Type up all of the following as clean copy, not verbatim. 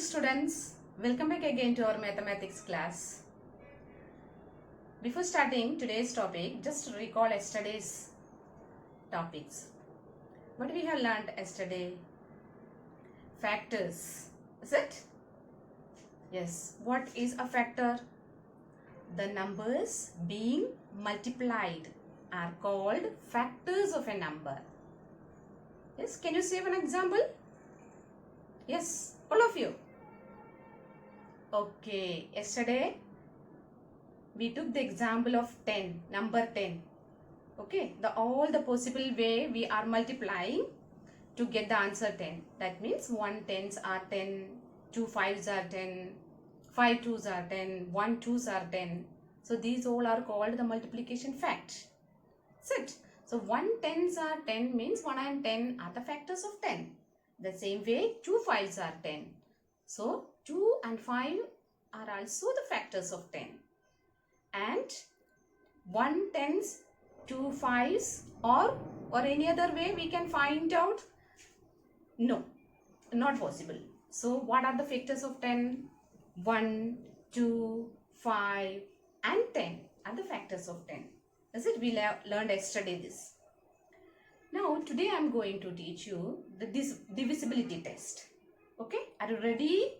students, welcome back again to our mathematics class. Before starting today's topic, just recall yesterday's topics. What we have learned yesterday? Factors, is it? Yes, what is a factor? The numbers being multiplied are called factors of a number. Yes, can you say one example? Yes, all of you. Okay, yesterday we took the example of 10, number 10. Okay, all the possible way we are multiplying to get the answer 10. That means 1 tens are 10, 2 fives are 10, 5 twos are 10, 1 twos are 10. So these all are called the multiplication fact. That's it. So 1 tens are 10 means 1 and 10 are the factors of 10. The same way 2 fives are 10. So 2 and 5 are also the factors of 10. And 1 tens, 2 fives or any other way we can find out? No, not possible. So what are the factors of 10? 1, 2, 5 and 10 are the factors of 10. Is it? We learned yesterday this. Now today I am going to teach you the divisibility test. Okay, are you ready?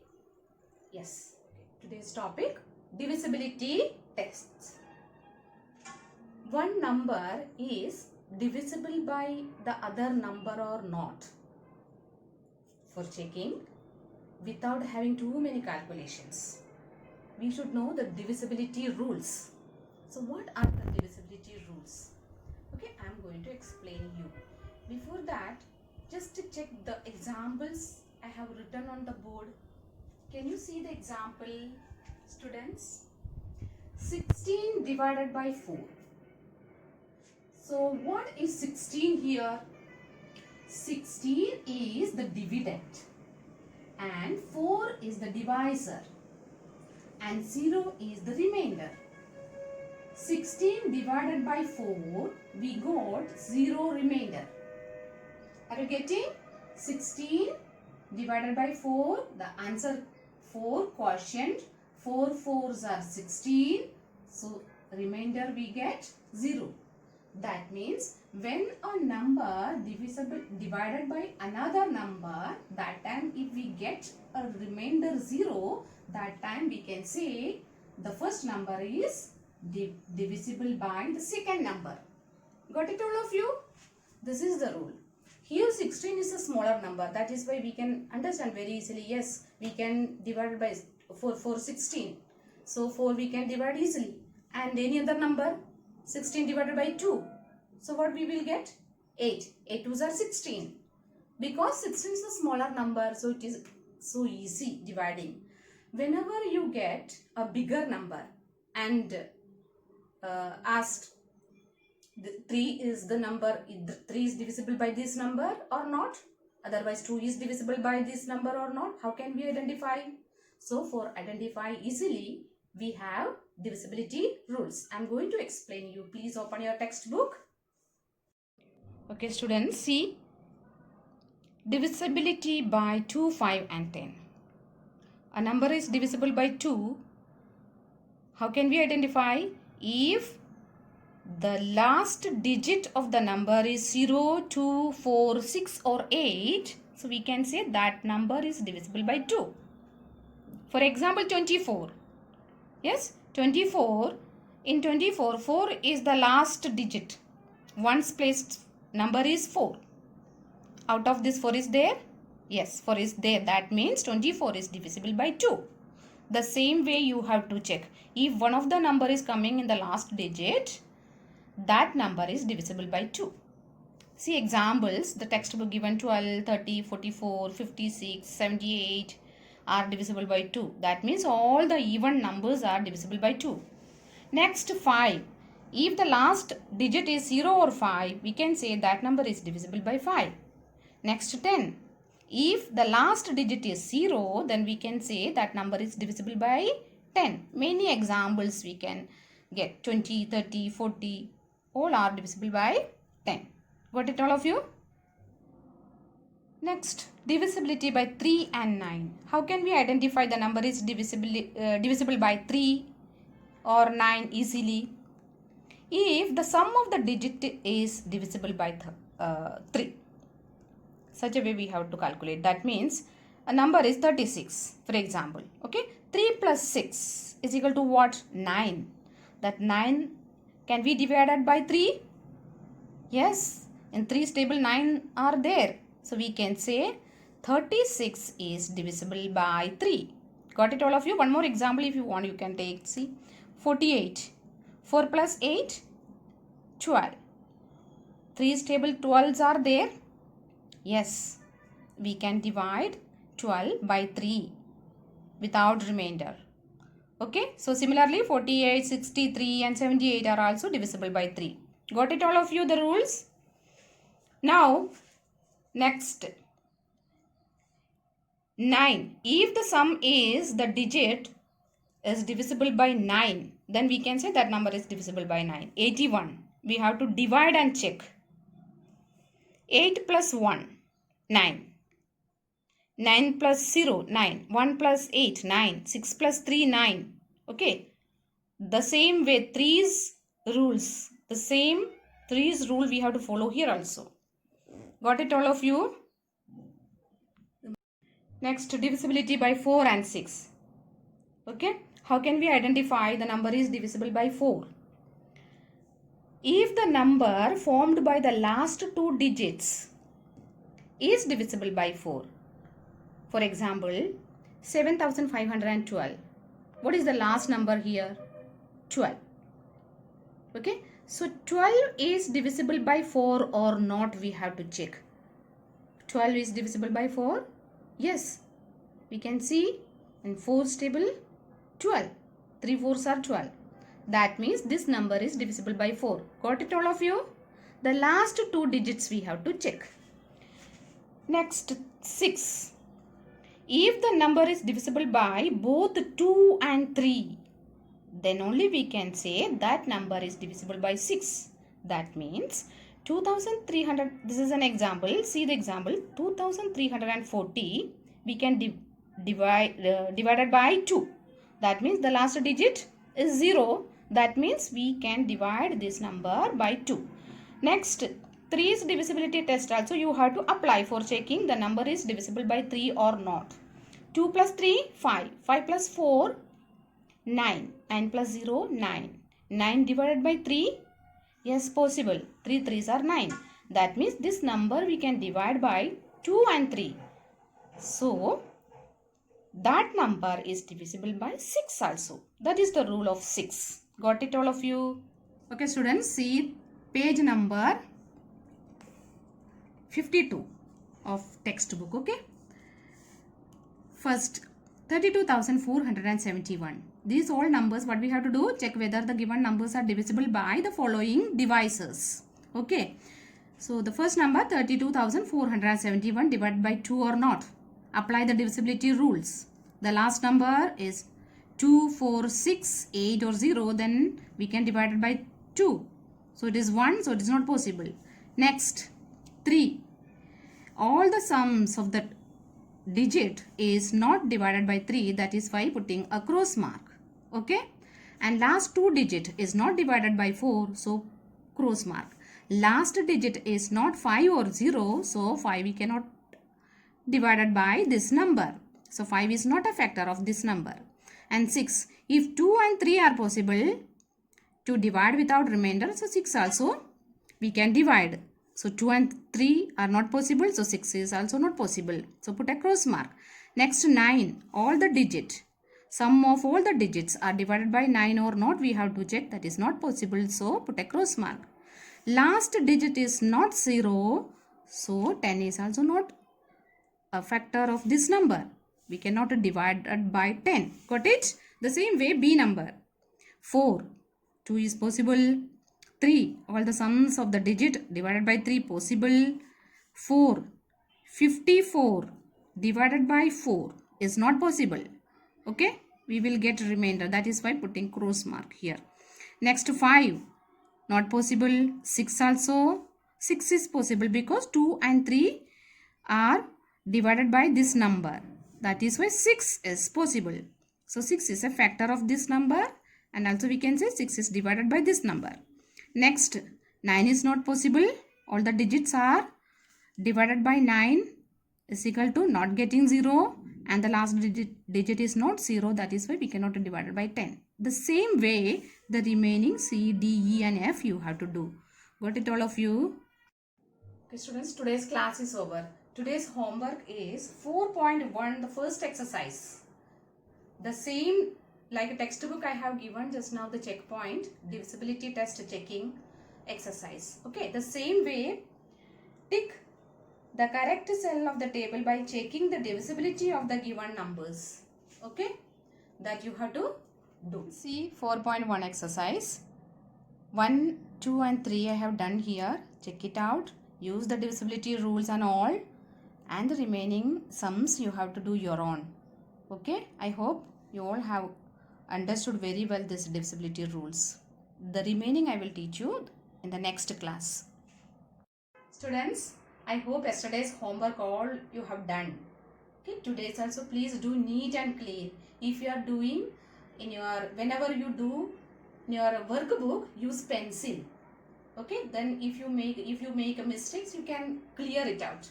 Yes. Today's topic, divisibility tests. One number is divisible by the other number or not. For checking, without having too many calculations, we should know the divisibility rules. So what are the divisibility rules? Okay, I am going to explain you. Before that, just to check the examples I have written on the board. Can you see the example, students? 16 divided by 4. So what is 16 here? 16 is the dividend and 4 is the divisor and 0 is the remainder. 16 divided by 4, we got 0 remainder. Are you getting? 16 divided by 4, the answer 4 quotient, 4 4s are 16, so remainder we get 0. That means when a number divided by another number, that time if we get a remainder 0, that time we can say the first number is divisible by the second number. Got it all of you? This is the rule. Here 16 is a smaller number, that is why we can understand very easily. Yes, we can divide by 4 16. So 4 we can divide easily. And any other number, 16 divided by 2. So what we will get? 8. 8 twos are 16. Because 16 is a smaller number, so it is so easy dividing. Whenever you get a bigger number and asked, 3 is the number, 3 is divisible by this number or not? Otherwise 2 is divisible by this number or not? How can we identify? So for identify easily, we have divisibility rules. I am going to explain you. Please open your textbook. Okay students, see. Divisibility by 2, 5 and 10. A number is divisible by 2. How can we identify? If the last digit of the number is 0, 2, 4, 6 or 8, so we can say that number is divisible by 2. For example, 24. Yes, 24. In 24, 4 is the last digit. Ones placed number is 4. Out of this 4 is there? Yes, 4 is there. That means 24 is divisible by 2. The same way you have to check. If one of the number is coming in the last digit, that number is divisible by 2. See examples. The textbook given 12, 30, 44, 56, 78 are divisible by 2. That means all the even numbers are divisible by 2. Next 5. If the last digit is 0 or 5, we can say that number is divisible by 5. Next 10. If the last digit is 0, then we can say that number is divisible by 10. Many examples we can get. 20, 30, 40. All are divisible by 10. Got it all of you? Next, divisibility by 3 and 9. How can we identify the number is divisible by 3 or 9 easily? If the sum of the digit is divisible by 3. Such a way we have to calculate. That means a number is 36, for example. Okay, 3 plus 6 is equal to what? 9. That 9 can be divided by 3? Yes, in 3's table 9 are there. So we can say 36 is divisible by 3. Got it all of you? One more example if you want, you can take. See, 48. 4 plus 8, 12. 3's table 12s are there. Yes, we can divide 12 by 3 without remainder. Okay, so similarly 48, 63 and 78 are also divisible by 3. Got it all of you, the rules? Now, next, 9. If the sum is the digit is divisible by 9, then we can say that number is divisible by 9. 81. We have to divide and check. 8 plus 1, 9. 9 plus 0, 9. 1 plus 8, 9. 6 plus 3, 9. Okay. The same way, 3's rules. The same 3's rule we have to follow here also. Got it all of you? Next, divisibility by 4 and 6. Okay. How can we identify the number is divisible by 4? If the number formed by the last 2 digits is divisible by 4. For example, 7512. What is the last number here? 12. Okay. So 12 is divisible by 4 or not, we have to check. 12 is divisible by 4. Yes. We can see in 4's table 12. 3 4's are 12. That means this number is divisible by 4. Got it all of you? The last 2 digits we have to check. Next, 6. If the number is divisible by both 2 and 3, then only we can say that number is divisible by 6. That means 2300, this is an example. See the example, 2340 we can divided by 2. That means the last digit is 0. That means we can divide this number by 2. Next, 3's divisibility test also you have to apply for checking the number is divisible by 3 or not. 2 plus 3, 5. 5 plus 4, 9. 9 plus 0, 9. 9 divided by 3? Yes, possible. 3 3's are 9. That means this number we can divide by 2 and 3. So, that number is divisible by 6 also. That is the rule of 6. Got it all of you? Okay students, see page number 52 of textbook. Okay. First, 32,471. These all numbers, what we have to do? Check whether the given numbers are divisible by the following devices. Okay. So, the first number 32,471 divided by 2 or not. Apply the divisibility rules. The last number is 2, 4, 6, 8 or 0. Then we can divide it by 2. So, it is 1. So, it is not possible. Next, 3. All the sums of the digit is not divided by 3, that is why putting a cross mark. Okay. And last 2 digit is not divided by 4, so cross mark. Last digit is not 5 or 0, so 5 we cannot divided by this number. So 5 is not a factor of this number. And 6, if 2 and 3 are possible to divide without remainder, so 6 also we can divide. So 2 and 3 are not possible, so 6 is also not possible. So put a cross mark. Next, 9, all the digit. Sum of all the digits are divided by 9 or not, we have to check. That is not possible, so put a cross mark. Last digit is not 0, so 10 is also not a factor of this number. We cannot divide it by 10. Got it? The same way B number. 4, 2 is possible. 3, all the sums of the digit divided by 3 possible. 4, 54 divided by 4 is not possible. Okay, we will get remainder. That is why putting cross mark here. Next, 5, not possible. 6 also. 6 is possible because 2 and 3 are divided by this number. That is why 6 is possible. So 6 is a factor of this number, and also we can say 6 is divided by this number. Next, 9 is not possible. All the digits are divided by 9 is equal to not getting 0, and the last digit is not 0. That is why we cannot divide it by 10. The same way the remaining C, D, E and F you have to do. Got it all of you? Okay students, today's class is over. Today's homework is 4.1, the first exercise. The same like a textbook I have given just now, the checkpoint, divisibility test checking exercise. Okay, the same way, tick the correct cell of the table by checking the divisibility of the given numbers. Okay, that you have to do. See 4.1 exercise. 1, 2 and 3 I have done here. Check it out. Use the divisibility rules and all. And the remaining sums you have to do your own. Okay, I hope you all have understood very well this divisibility rules. The remaining I will teach you in the next class. Students, I hope yesterday's homework all you have done. Okay, today's also please do neat and clean. If you are doing in your, whenever you do in your workbook, use pencil. Okay, then if you make mistakes, you can clear it out.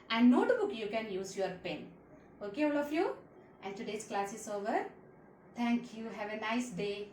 And notebook you can use your pen. Okay, all of you. And today's class is over. Thank you. Have a nice day.